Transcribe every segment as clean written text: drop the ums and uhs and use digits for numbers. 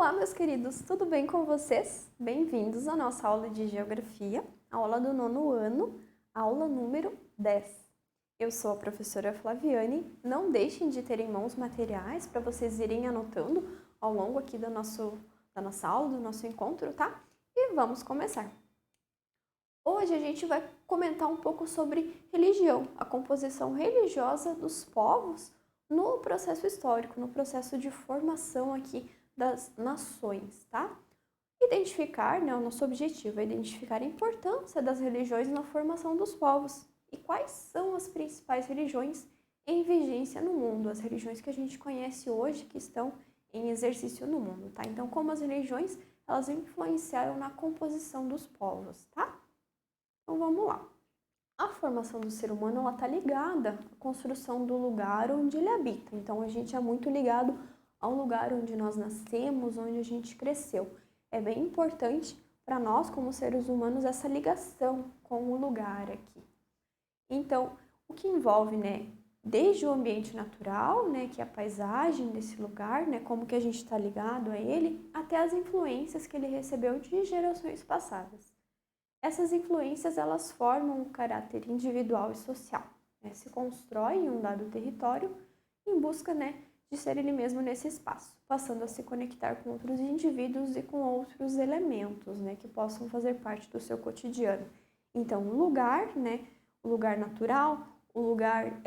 Olá, meus queridos, tudo bem com vocês? Bem-vindos à nossa aula de Geografia, aula do nono ano, aula número 10. Eu sou a professora Flaviane, não deixem de ter em mãos materiais para vocês irem anotando ao longo aqui da nossa aula, do nosso encontro, tá? E vamos começar. Hoje a gente vai comentar um pouco sobre religião, a composição religiosa dos povos no processo histórico, no processo de formação aqui das nações, tá? Identificar, né, o nosso objetivo é identificar a importância das religiões na formação dos povos e quais são as principais religiões em vigência no mundo, as religiões que a gente conhece hoje que estão em exercício no mundo, tá? Então, como as religiões, elas influenciaram na composição dos povos, tá? Então, vamos lá. A formação do ser humano, ela está ligada à construção do lugar onde ele habita. Então, a gente é muito ligado ao lugar onde nós nascemos, onde a gente cresceu. É bem importante para nós, como seres humanos, essa ligação com o lugar aqui. Então, o que envolve, né, desde o ambiente natural, né, que é a paisagem desse lugar, né, como que a gente está ligado a ele, até as influências que ele recebeu de gerações passadas. Essas influências, elas formam um caráter individual e social, né? Se constrói em um dado território em busca, né, de ser ele mesmo nesse espaço, passando a se conectar com outros indivíduos e com outros elementos, né, que possam fazer parte do seu cotidiano. Então, o lugar, né, o lugar natural, o lugar,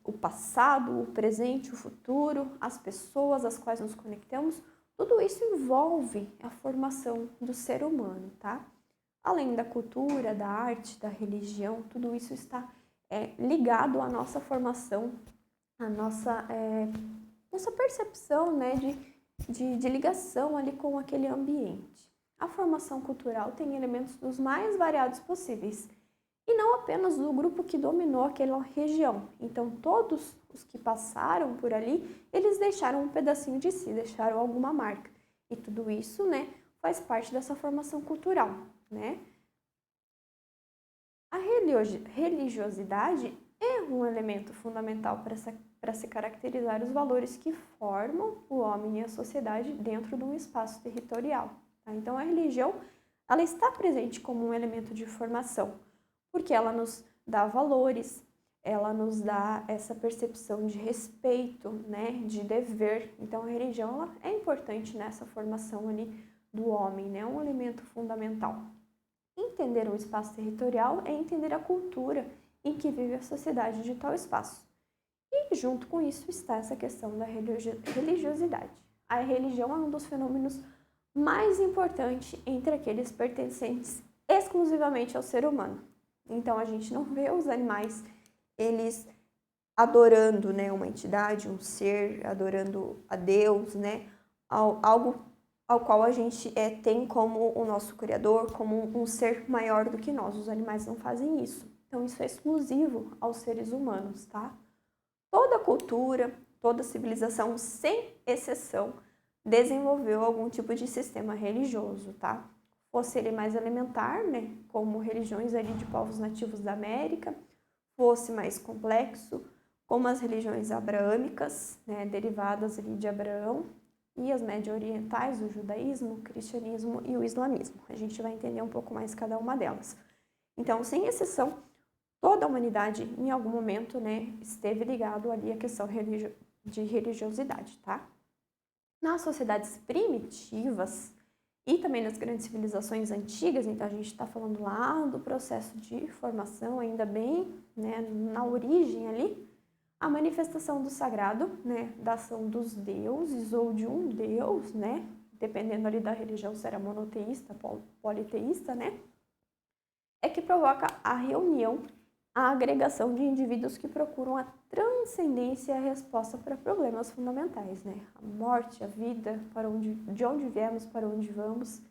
o passado, o presente, o futuro, as pessoas às quais nos conectamos, tudo isso envolve a formação do ser humano, tá? Além da cultura, da arte, da religião, tudo isso está ligado à nossa formação, à nossa percepção, né, de ligação ali com aquele ambiente. A formação cultural tem elementos dos mais variados possíveis, e não apenas do grupo que dominou aquela região. Então, todos os que passaram por ali, eles deixaram um pedacinho de si, deixaram alguma marca. E tudo isso, né, faz parte dessa formação cultural, né? A religiosidade é um elemento fundamental para se caracterizar os valores que formam o homem e a sociedade dentro de um espaço territorial. Tá? Então, a religião, ela está presente como um elemento de formação, porque ela nos dá valores, ela nos dá essa percepção de respeito, né, de dever. Então, a religião, ela é importante nessa formação ali do homem, né, um elemento fundamental. Entender um espaço territorial é entender a cultura em que vive a sociedade de tal espaço. E junto com isso está essa questão da religiosidade. A religião é um dos fenômenos mais importantes entre aqueles pertencentes exclusivamente ao ser humano. Então a gente não vê os animais, eles adorando, né, uma entidade, um ser, adorando a Deus, né, algo ao qual a gente tem como o nosso criador, como um ser maior do que nós. Os animais não fazem isso. Então, isso é exclusivo aos seres humanos, tá? Toda cultura, toda civilização, sem exceção, desenvolveu algum tipo de sistema religioso, tá? Fosse ele mais elementar, né, como religiões ali de povos nativos da América, fosse mais complexo, como as religiões abraâmicas, né, derivadas ali de Abraão, e as médio-orientais, o judaísmo, o cristianismo e o islamismo. A gente vai entender um pouco mais cada uma delas. Então, sem exceção, toda a humanidade, em algum momento, né, esteve ligado ali à questão de religiosidade, tá? Nas sociedades primitivas e também nas grandes civilizações antigas, então a gente está falando lá do processo de formação, ainda bem, né, na origem ali, a manifestação do sagrado, né, da ação dos deuses ou de um deus, né, dependendo ali da religião, se era monoteísta, politeísta, né, é que provoca a reunião, a agregação de indivíduos que procuram a transcendência e a resposta para problemas fundamentais, né, a morte, a vida, de onde viemos, para onde vamos,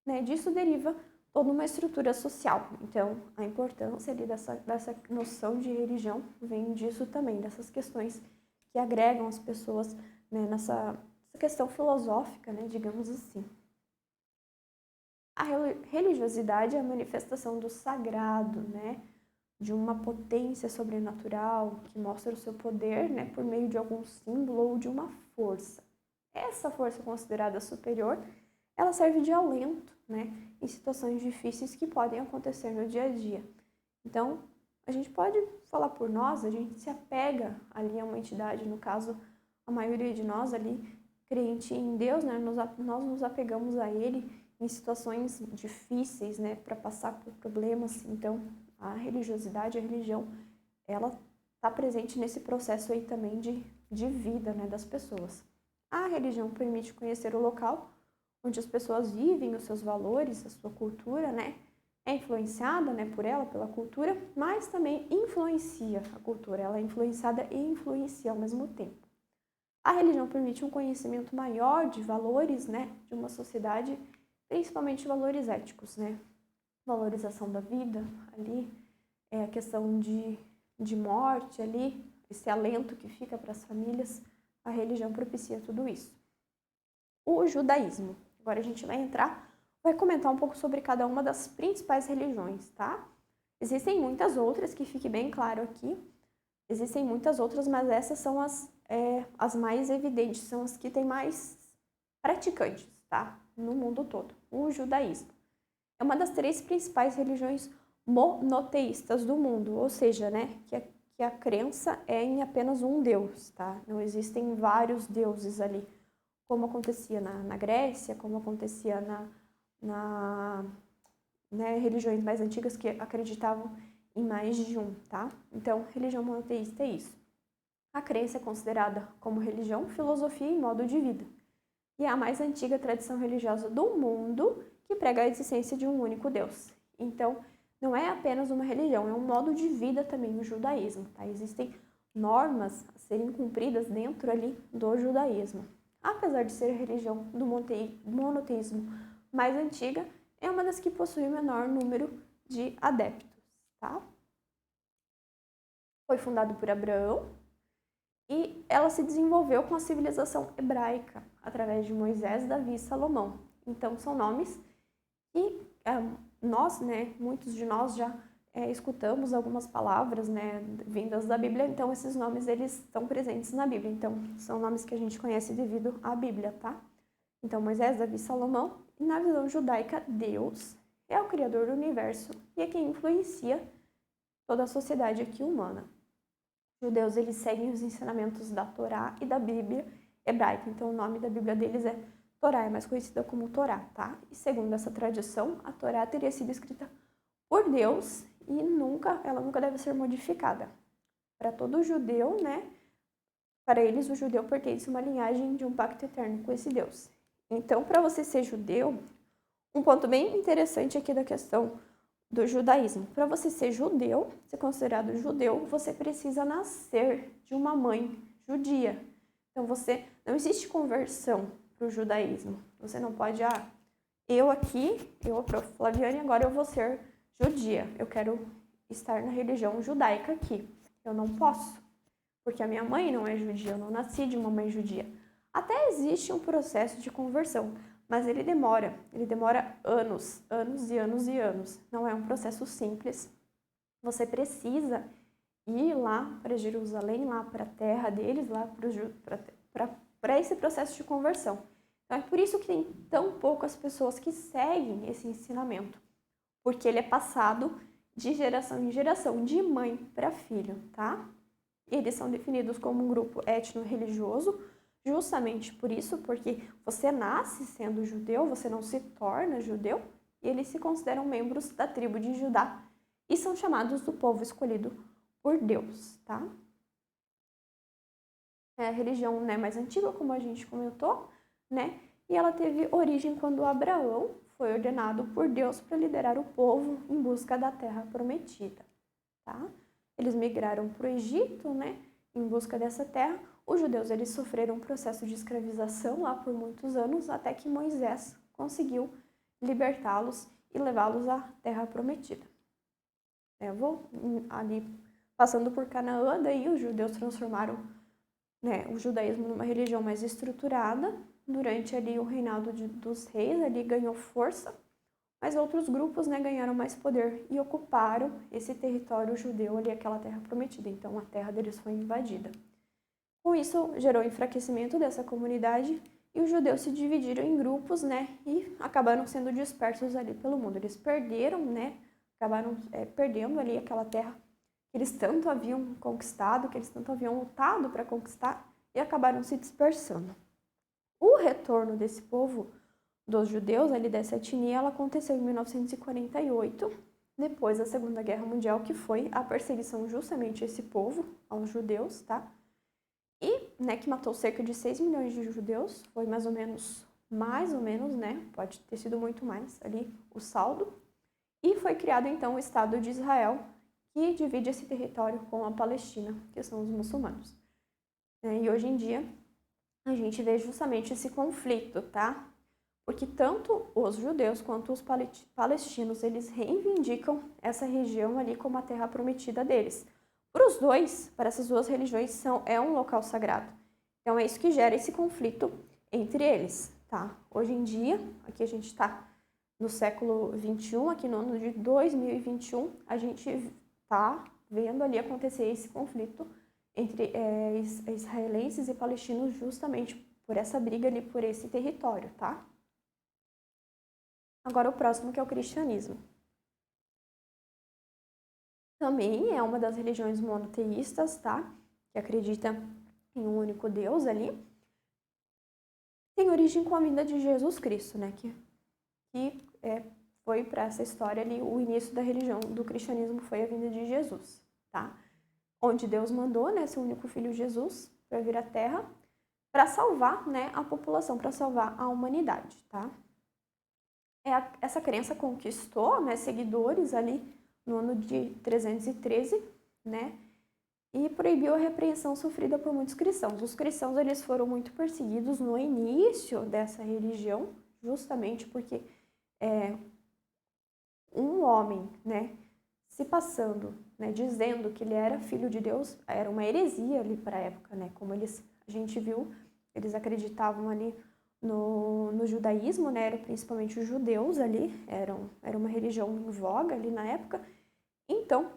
né, disso deriva toda uma estrutura social. Então, a importância ali dessa noção de religião vem disso também, dessas questões que agregam as pessoas, né, nessa questão filosófica, né, digamos assim. A religiosidade é a manifestação do sagrado, né, de uma potência sobrenatural que mostra o seu poder, né, por meio de algum símbolo ou de uma força. Essa força considerada superior, ela serve de alento, né, em situações difíceis que podem acontecer no dia a dia. Então, a gente pode falar por nós, a gente se apega ali a uma entidade, no caso, a maioria de nós ali, crente em Deus, né, nós nos apegamos a Ele em situações difíceis, né, para passar por problemas. Então, a religiosidade, a religião, ela está presente nesse processo aí também de vida, né, das pessoas. A religião permite conhecer o local onde as pessoas vivem, os seus valores, a sua cultura, né, é influenciada, né, por ela, pela cultura, mas também influencia a cultura. Ela é influenciada e influencia ao mesmo tempo. A religião permite um conhecimento maior de valores, né, de uma sociedade, principalmente valores éticos, né, valorização da vida ali, a questão de morte ali, esse alento que fica para as famílias, a religião propicia tudo isso. O judaísmo. Agora a gente vai comentar um pouco sobre cada uma das principais religiões, tá? Existem muitas outras, que fique bem claro aqui. Existem muitas outras, mas essas são as mais evidentes, são as que têm mais praticantes, tá? No mundo todo. O judaísmo é uma das 3 principais religiões monoteístas do mundo, ou seja, né, que a crença é em apenas um Deus, tá? Não existem vários deuses ali, como acontecia na Grécia, como acontecia né, religiões mais antigas que acreditavam em mais de um, tá? Então, religião monoteísta é isso. A crença é considerada como religião, filosofia e modo de vida. E é a mais antiga tradição religiosa do mundo que prega a existência de um único Deus. Então, não é apenas uma religião, é um modo de vida também no judaísmo, tá? Existem normas a serem cumpridas dentro ali do judaísmo. Apesar de ser a religião do monoteísmo mais antiga, é uma das que possui o menor número de adeptos, tá? Foi fundado por Abraão e ela se desenvolveu com a civilização hebraica, através de Moisés, Davi e Salomão. Então, são nomes que nós, né, muitos de nós já escutamos algumas palavras, né, vindas da Bíblia, então esses nomes eles estão presentes na Bíblia, então são nomes que a gente conhece devido à Bíblia, tá? Então Moisés, Davi, Salomão, e na visão judaica, Deus é o Criador do universo e é quem influencia toda a sociedade aqui humana. Os judeus, eles seguem os ensinamentos da Torá e da Bíblia hebraica, então o nome da Bíblia deles é Torá, é mais conhecida como Torá, tá? E segundo essa tradição, a Torá teria sido escrita por Deus e ela nunca deve ser modificada. Para todo judeu, né? Para eles, o judeu pertence a uma linhagem de um pacto eterno com esse Deus. Então, para você ser judeu, um ponto bem interessante aqui da questão do judaísmo. Para você ser judeu, ser considerado judeu, você precisa nascer de uma mãe judia. Então, não existe conversão para o judaísmo. Você não pode, eu, a prof. Flaviane, agora eu vou ser judia. Eu quero estar na religião judaica aqui. Eu não posso, porque a minha mãe não é judia, eu não nasci de uma mãe judia. Até existe um processo de conversão, mas ele demora anos, anos e anos e anos. Não é um processo simples. Você precisa ir lá para Jerusalém, lá para a terra deles, lá para esse processo de conversão. Então, é por isso que tem tão poucas pessoas que seguem esse ensinamento, porque ele é passado de geração em geração, de mãe para filho, tá? Eles são definidos como um grupo étnico-religioso, justamente por isso, porque você nasce sendo judeu, você não se torna judeu, e eles se consideram membros da tribo de Judá e são chamados do povo escolhido por Deus, tá? É a religião, né, mais antiga, como a gente comentou, né? E ela teve origem quando Abraão foi ordenado por Deus para liderar o povo em busca da terra prometida, tá? Eles migraram para o Egito, né, em busca dessa terra. Os judeus, eles sofreram um processo de escravização lá por muitos anos, até que Moisés conseguiu libertá-los e levá-los à terra prometida. Eu vou ali passando por Canaã, daí os judeus transformaram, né, o judaísmo numa religião mais estruturada. Durante ali o reinado dos reis, ali ganhou força, mas outros grupos, né, ganharam mais poder e ocuparam esse território judeu ali, aquela terra prometida. Então a terra deles foi invadida. Com isso, gerou enfraquecimento dessa comunidade e os judeus se dividiram em grupos, né, e acabaram sendo dispersos ali pelo mundo. Eles perderam, né, acabaram perdendo ali aquela terra que eles tanto haviam conquistado, que eles tanto haviam lutado para conquistar, e acabaram se dispersando. O retorno desse povo, dos judeus, ali dessa etnia, ela aconteceu em 1948, depois da Segunda Guerra Mundial, que foi a perseguição justamente a esse povo, aos judeus, tá? E, né, que matou cerca de 6 milhões de judeus, foi mais ou menos, né, pode ter sido muito mais ali o saldo, e foi criado então o Estado de Israel, que divide esse território com a Palestina, que são os muçulmanos. E hoje em dia, a gente vê justamente esse conflito, tá? Porque tanto os judeus quanto os palestinos, eles reivindicam essa região ali como a terra prometida deles. Para os dois, para essas duas religiões, é um local sagrado. Então é isso que gera esse conflito entre eles, tá? Hoje em dia, aqui a gente está no século XXI, aqui no ano de 2021, a gente está vendo ali acontecer esse conflito entre israelenses e palestinos justamente por essa briga ali por esse território, tá? Agora o próximo que é o cristianismo. Também é uma das religiões monoteístas, tá? Que acredita em um único Deus ali. Tem origem com a vinda de Jesus Cristo, né? Que foi para essa história ali, o início da religião do cristianismo foi a vinda de Jesus, tá? Onde Deus mandou, né, seu único filho Jesus para vir à Terra para salvar, né, a população, para salvar a humanidade, tá? Essa crença conquistou, né, seguidores ali no ano de 313, né, e proibiu a repreensão sofrida por muitos cristãos. Os cristãos eles foram muito perseguidos no início dessa religião, justamente porque um homem, né, se passando, né, dizendo que ele era filho de Deus, era uma heresia ali para a época, né, como a gente viu, eles acreditavam ali no judaísmo, né, eram principalmente os judeus ali, era uma religião em voga ali na época. Então,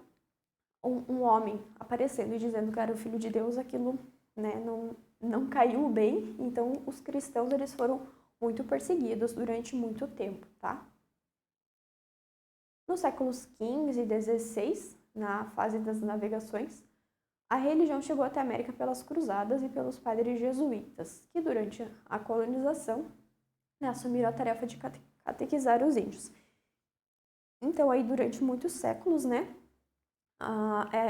um homem aparecendo e dizendo que era o filho de Deus, aquilo, né, não caiu bem. Então, os cristãos eles foram muito perseguidos durante muito tempo, tá? Nos séculos XV e XVI, na fase das navegações, a religião chegou até a América pelas cruzadas e pelos padres jesuítas, que durante a colonização, né, assumiram a tarefa de catequizar os índios. Então, aí durante muitos séculos, né,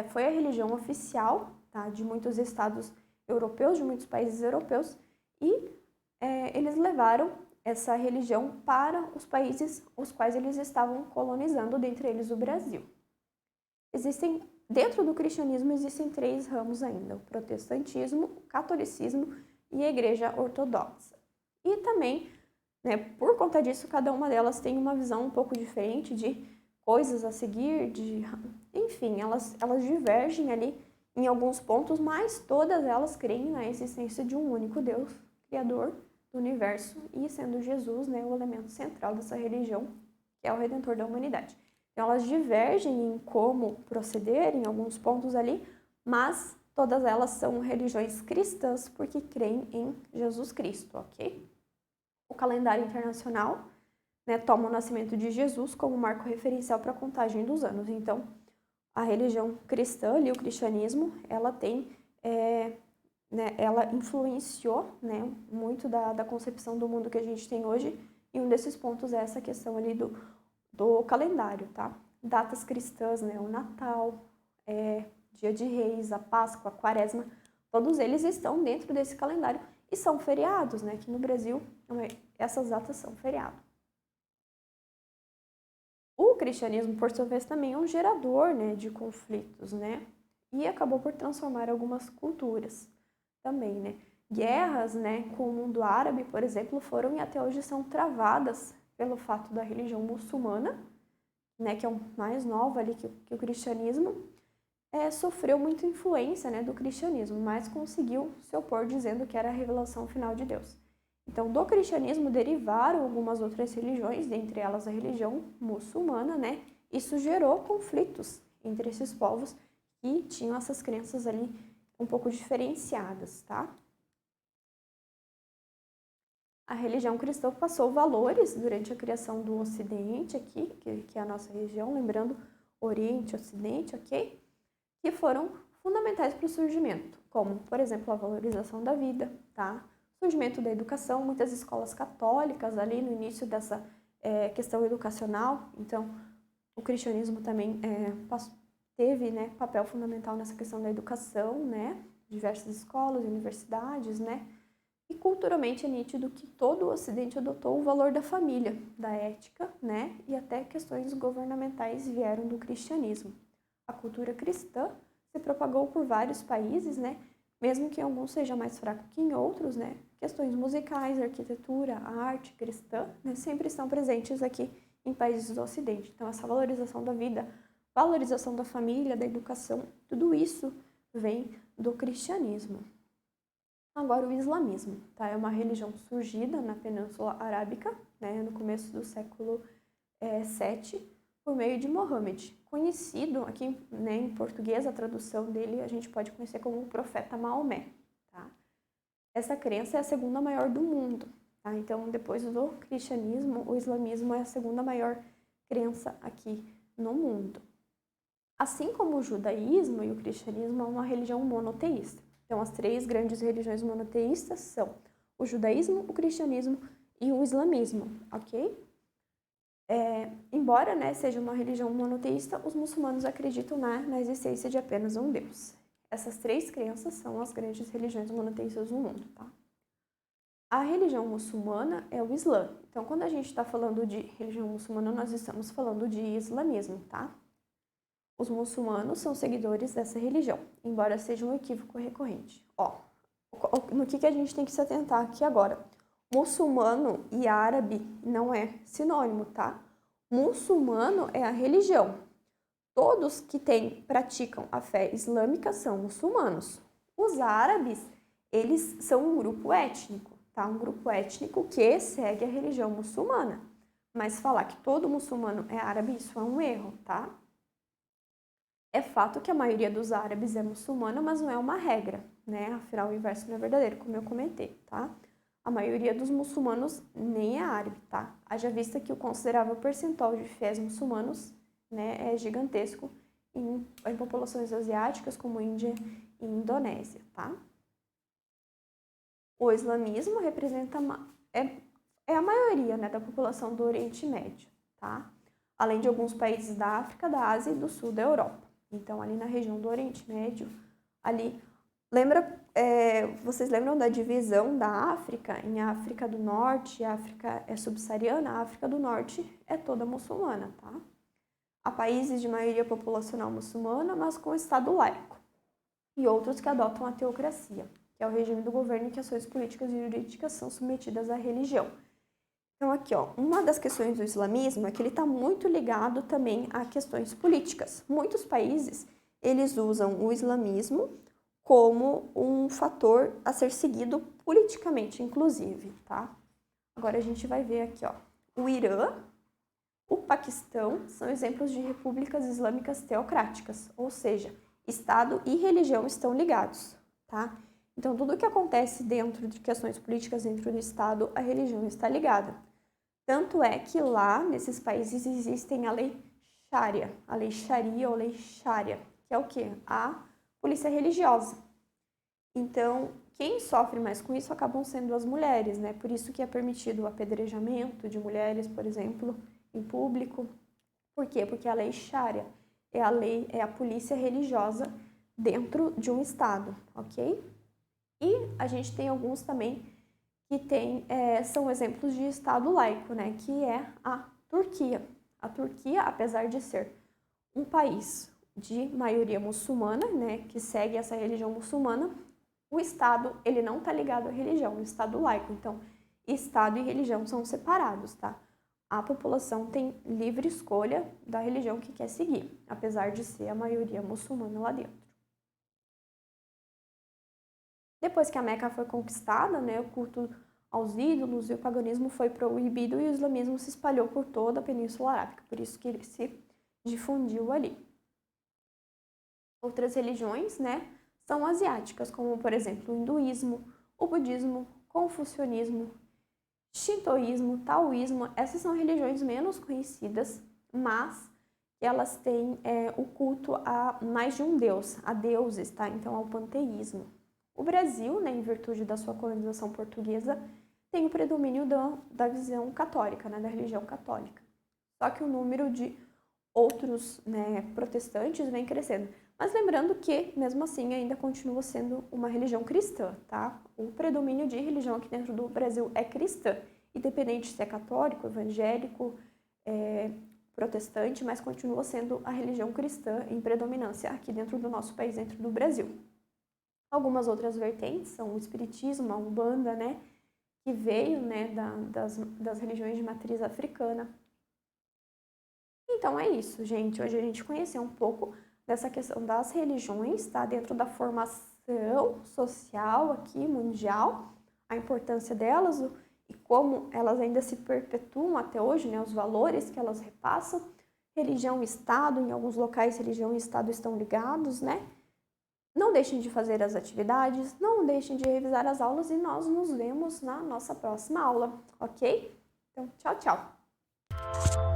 foi a religião oficial, tá, de muitos estados europeus, de muitos países europeus, e eles levaram essa religião para os países os quais eles estavam colonizando, dentre eles o Brasil. Dentro do cristianismo existem 3 ramos ainda: o protestantismo, o catolicismo e a igreja ortodoxa. E também, né, por conta disso, cada uma delas tem uma visão um pouco diferente de coisas a seguir, enfim, elas divergem ali em alguns pontos, mas todas elas creem na existência de um único Deus, Criador do universo, e sendo Jesus, né, o elemento central dessa religião, que é o Redentor da humanidade. Então, elas divergem em como proceder em alguns pontos ali, mas todas elas são religiões cristãs porque creem em Jesus Cristo, ok? O calendário internacional, né, toma o nascimento de Jesus como marco referencial para a contagem dos anos. Então, a religião cristã, ali, o cristianismo, ela tem, né, ela influenciou, né, muito da concepção do mundo que a gente tem hoje, e um desses pontos é essa questão ali do calendário, tá? Datas cristãs, né, o Natal, Dia de Reis, a Páscoa, a Quaresma, todos eles estão dentro desse calendário e são feriados, né? Aqui no Brasil, essas datas são feriado. O cristianismo, por sua vez, também é um gerador, né, de conflitos, né? E acabou por transformar algumas culturas também, né? Guerras, né, com o mundo árabe, por exemplo, foram e até hoje são travadas pelo fato da religião muçulmana, né, que é o mais nova ali que o cristianismo, sofreu muita influência, né, do cristianismo, mas conseguiu se opor dizendo que era a revelação final de Deus. Então, do cristianismo derivaram algumas outras religiões, dentre elas a religião muçulmana, né? Isso gerou conflitos entre esses povos que tinham essas crenças ali um pouco diferenciadas, tá? A religião cristã passou valores durante a criação do Ocidente aqui, que é a nossa região, lembrando Oriente e Ocidente, ok? Que foram fundamentais para o surgimento, como, por exemplo, a valorização da vida, tá? Surgimento da educação, muitas escolas católicas ali no início dessa questão educacional, então o cristianismo também teve, né, papel fundamental nessa questão da educação, né? Diversas escolas, universidades, né? E culturalmente é nítido que todo o Ocidente adotou o valor da família, da ética, né? E até questões governamentais vieram do cristianismo. A cultura cristã se propagou por vários países, né? Mesmo que em alguns seja mais fraco que em outros, né? Questões musicais, arquitetura, arte cristã, né? Sempre estão presentes aqui em países do Ocidente. Então, essa valorização da vida, valorização da família, da educação, tudo isso vem do cristianismo. Agora, o islamismo, tá? É uma religião surgida na Península Arábica, né? No começo do século VII, por meio de Mohammed, conhecido aqui, né, em português, a tradução dele a gente pode conhecer como o profeta Maomé, tá? Essa crença é a segunda maior do mundo, tá? Então, depois do cristianismo, o islamismo é a segunda maior crença aqui no mundo. Assim como o judaísmo e o cristianismo é uma religião monoteísta. Então, as três grandes religiões monoteístas são o judaísmo, o cristianismo e o islamismo, ok? Embora, né, seja uma religião monoteísta, os muçulmanos acreditam na existência de apenas um Deus. Essas três crenças são as grandes religiões monoteístas do mundo, tá? A religião muçulmana é o Islã. Então, quando a gente está falando de religião muçulmana, nós estamos falando de islamismo, tá? Os muçulmanos são seguidores dessa religião, embora seja um equívoco recorrente. No que a gente tem que se atentar aqui agora? Muçulmano e árabe não é sinônimo, tá? Muçulmano é a religião. Todos que praticam a fé islâmica são muçulmanos. Os árabes, eles são um grupo étnico, tá? Um grupo étnico que segue a religião muçulmana. Mas falar que todo muçulmano é árabe, isso é um erro, tá? É fato que a maioria dos árabes é muçulmana, mas não é uma regra, né? Afinal, o inverso não é verdadeiro, como eu comentei, tá? A maioria dos muçulmanos nem é árabe, tá? Haja vista que o considerável percentual de fiéis muçulmanos, né, é gigantesco em populações asiáticas como Índia e Indonésia, tá? O islamismo representa a maioria, né, da população do Oriente Médio, tá? Além de alguns países da África, da Ásia e do sul da Europa. Então, ali na região do Oriente Médio, ali... vocês lembram da divisão da África em África do Norte, África subsaariana? A África do Norte é toda muçulmana, tá? Há países de maioria populacional muçulmana, mas com Estado laico. E outros que adotam a teocracia, que é o regime do governo em que ações políticas e jurídicas são submetidas à religião. Então, aqui, uma das questões do islamismo é que ele está muito ligado também a questões políticas. Muitos países, eles usam o islamismo como um fator a ser seguido politicamente, inclusive, tá? Agora a gente vai ver aqui, o Irã, o Paquistão são exemplos de repúblicas islâmicas teocráticas, ou seja, Estado e religião estão ligados, tá? Então, tudo que acontece dentro de questões políticas dentro do Estado, a religião está ligada. Tanto é que lá, nesses países, existem a lei Sharia ou lei Sharia, que é o quê? A polícia religiosa. Então, quem sofre mais com isso acabam sendo as mulheres, né? Por isso que é permitido o apedrejamento de mulheres, por exemplo, em público. Por quê? Porque a lei Sharia é a polícia religiosa dentro de um estado, ok? E a gente tem alguns também que são exemplos de estado laico, né? Que é a Turquia. A Turquia, apesar de ser um país de maioria muçulmana, né? Que segue essa religião muçulmana, o Estado, ele não está ligado à religião, o Estado laico. Então, Estado e religião são separados, tá? A população tem livre escolha da religião que quer seguir, apesar de ser a maioria muçulmana lá dentro. Depois que a Meca foi conquistada, né, o culto aos ídolos e o paganismo foi proibido e o islamismo se espalhou por toda a Península Arábica, por isso que ele se difundiu ali. Outras religiões, né, são asiáticas, como, por exemplo, o hinduísmo, o budismo, o confucionismo Shintoísmo, taoísmo, essas são religiões menos conhecidas, mas elas têm o culto a mais de um deus, a deuses, tá? Então, ao panteísmo. O Brasil, né, em virtude da sua colonização portuguesa, tem o predomínio da visão católica, né, da religião católica. Só que o número de outros, né, protestantes vem crescendo. Mas lembrando que, mesmo assim, ainda continua sendo uma religião cristã, tá? O predomínio de religião aqui dentro do Brasil é cristã, independente se é católico, evangélico, protestante, mas continua sendo a religião cristã em predominância aqui dentro do nosso país, dentro do Brasil. Algumas outras vertentes são o espiritismo, a umbanda, né, que veio, né, das religiões de matriz africana. Então é isso, gente. Hoje a gente conheceu um pouco dessa questão das religiões, tá? Dentro da formação social aqui, mundial, a importância delas e como elas ainda se perpetuam até hoje, né? Os valores que elas repassam. Religião e Estado, em alguns locais religião e Estado estão ligados, né? Não deixem de fazer as atividades, não deixem de revisar as aulas e nós nos vemos na nossa próxima aula, ok? Então, tchau, tchau!